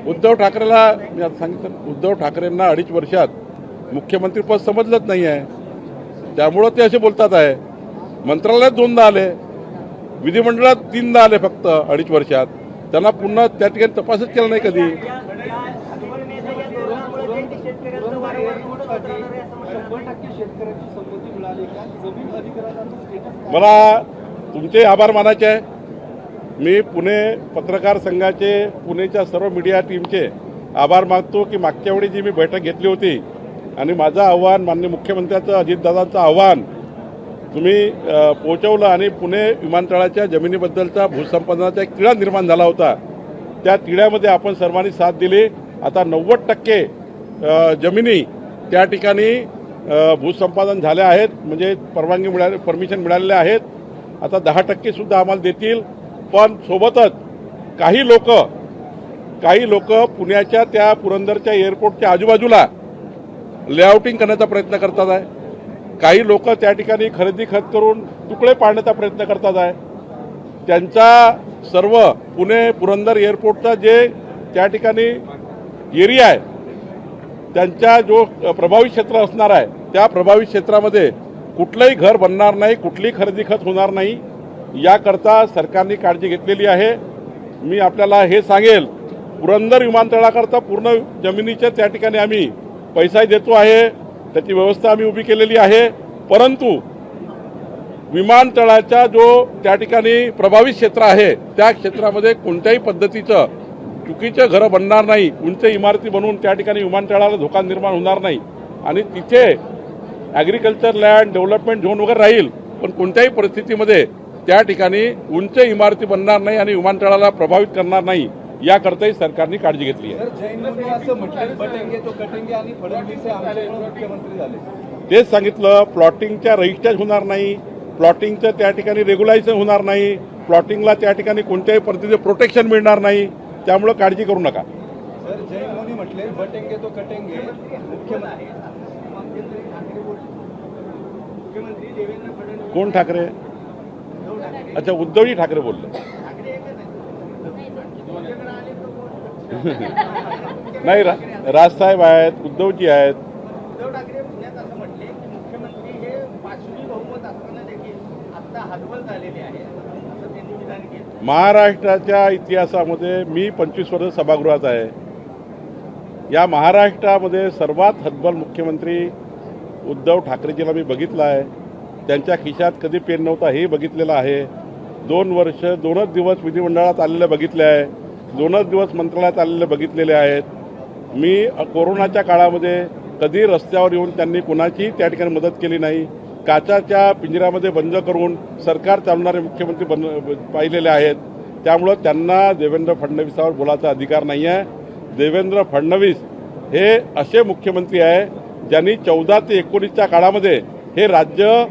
उद्धव ठाकरेला मी आता सांगितलं, उद्धव ठाकरेंना 2.5 वर्षात मुख्यमंत्रीपद समजलंच नाही आहे, त्यामुळं ते असे बोलतात आहे. मंत्रालयात 2दा आले, विधिमंडळात 3दा आले फक्त 2.5 वर्षात. त्यांना पुन्हा त्या ठिकाणी तपासच केला नाही कधी. मला तुमचे आभार मानायचे आहे. मी पुणे पत्रकार संघाचे, पुणेच्या सर्व मीडिया टीमचे आभार मानतो की मागच्या वेळी जी मी बैठक घेतली होती आणि माझं आव्हान माननीय मुख्यमंत्र्यांचं, अजितदादांचं आव्हान तुम्ही पोहोचवलं आणि पुणे विमानतळाच्या जमिनीबद्दलचा भूसंपादनाचा एक तिढा निर्माण झाला होता. त्या तिढ्यामध्ये आपण सर्वांनी साथ दिली. आता 90% जमिनी त्या ठिकाणी भूसंपादन झाल्या आहेत, म्हणजे परमिशन मिळालेले आहेत. आता 10% सुद्धा आम्हाला देतील. पण सोबतच काही लोक पुण्याच्या त्या पुरंदरच्या एअरपोर्टच्या आजूबाजूला लेआउटिंग करण्याचा प्रयत्न करतात आहे. काही लोक त्या ठिकाणी खत करून तुकडे पाडण्याचा प्रयत्न करतात आहे. त्यांचा सर्व पुणे पुरंदर एअरपोर्टचा जे त्या ठिकाणी एरिया आहे, त्यांच्या जो प्रभावित क्षेत्र असणार आहे, त्या प्रभावित क्षेत्रामध्ये कुठलंही घर बनणार नाही, कुठलीही खरेदी खत होणार नाही, याकरता सरकारने काळजी घेतलेली आहे. मी आपल्याला हे सांगेल, पुरंदर विमानतळाकरता पूर्ण जमिनीच्या त्या ठिकाणी आम्ही पैसा देतो आहे, त्याची व्यवस्था आम्ही उभी केलेली आहे. परंतु विमानतळाचा जो त्या ठिकाणी प्रभावित क्षेत्र आहे, त्या क्षेत्रामध्ये कोणत्याही पद्धतीचं चुकीचं घरं बनणार नाही, उंच इमारती बनवून त्या ठिकाणी विमानतळाला धोका निर्माण होणार नाही. आणि तिथे ॲग्रिकल्चर लँड डेव्हलपमेंट झोन वगैरे राहील, पण कोणत्याही परिस्थितीमध्ये त्या ठिकाणी उंच इमारती बनणार नाही आणि विमानतळाला प्रभावित करणार नाही, याकरताही सरकारने काळजी घेतली आहे. तेच सांगितलं, प्लॉटिंगच्या रजिस्टर होणार नाही, प्लॉटिंगचं त्या ठिकाणी रेग्युलायझेशन होणार नाही, प्लॉटिंगला त्या ठिकाणी कोणत्याही पद्धतीचे प्रोटेक्शन मिळणार नाही. त्यामुळे काळजी करू नका. सर, जैन मोदी म्हटले बटेंगे तो कटेंगे. कोण ठाकरे? अच्छा, उद्धवजी ठाकरे बोलले. नाही, राजसाहेब आहेत, उद्धवजी आहेत. उद्धव ठाकरे पुण्यात असं म्हटले की मुख्यमंत्री हे 5वी बहुमत असताना देखील आता हतबल झालेले आहे, असं त्यांनी विधान केलं. महाराष्ट्राच्या इतिहासामध्ये मी 25 वर्ष सभागृहात आहे. या महाराष्ट्रामध्ये सर्वात हतबल मुख्यमंत्री उद्धव ठाकरेजीला मी बघितलं आहे. त्यांच्या खिशात कधी पेन नव्हता हे बघितलेलं आहे. 2 दिवस विधिमंडळात आलेले बघितले आहे, 2 दिवस मंत्रालयात आलेले बघितलेले आहेत. मी कोरोनाच्या काळामध्ये कधी रस्त्यावर येऊन त्यांनी कुणाची त्या ठिकाणी मदत केली नाही. काचाच्या पिंजऱ्यामध्ये बंद करून सरकार चालवणारे मुख्यमंत्री पाहिलेले आहेत. त्यामुळं त्यांना देवेंद्र फडणवीसावर बोलायचा अधिकार नाही आहे. देवेंद्र फडणवीस हे असे मुख्यमंत्री आहे ज्यांनी 14 ते 19च्या काळामध्ये हे राज्य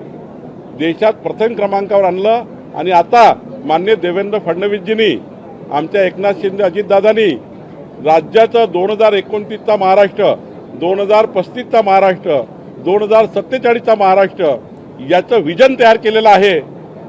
देशात प्रथम क्रमांकावर आणलं. आणि आता माननीय देवेंद्र फडणवीसजींनी, आमच्या एकनाथ शिंदे अजितदादांनी राज्याचं 2029चा महाराष्ट्र, 2035चा महाराष्ट्र, 2047चा महाराष्ट्र याचं विजन तयार केलेलं आहे.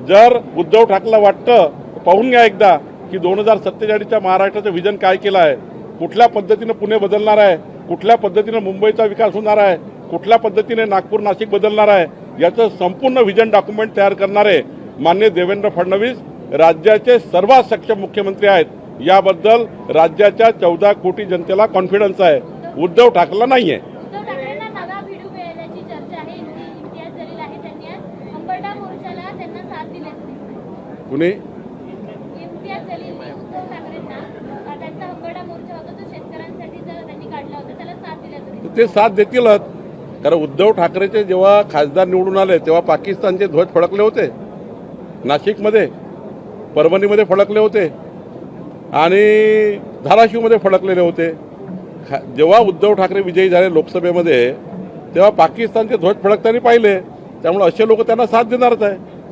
जर उद्धव ठाकरेला वाटतं, पाहून घ्या एकदा की 2047च्या महाराष्ट्राचं विजन काय केलं आहे, कुठल्या पद्धतीनं पुणे बदलणार आहे, कुठल्या पद्धतीनं मुंबईचा विकास होणार आहे, कुठल्या पद्धतीने नागपूर नाशिक बदलणार आहे, याचं संपूर्ण विजन डॉक्युमेंट तयार करणारे माननीय देवेंद्र फडणवीस राज्याचे सर्वात सक्षम मुख्यमंत्री आहेत. याबद्दल राज्याच्या 14 कोटी जनतेला कॉन्फिडन्स आहे, उद्धव ठाकरेला नाही आहे. कुणी ते साथ देतीलच. कारण उद्धव ठाकरेचे जेव्हा खासदार निवडून आले तेव्हा पाकिस्तानचे ध्वज फडकले होते, नाशिकमध्ये, परभणीमध्ये फडकले होते आणि धाराशिवमध्ये फडकलेले होते. जेव्हा उद्धव ठाकरे विजयी झाले लोकसभेमध्ये तेव्हा पाकिस्तानचे ध्वज फडकताना पाहिले. त्यामुळे असे लोक त्यांना साथ देणारच आहे.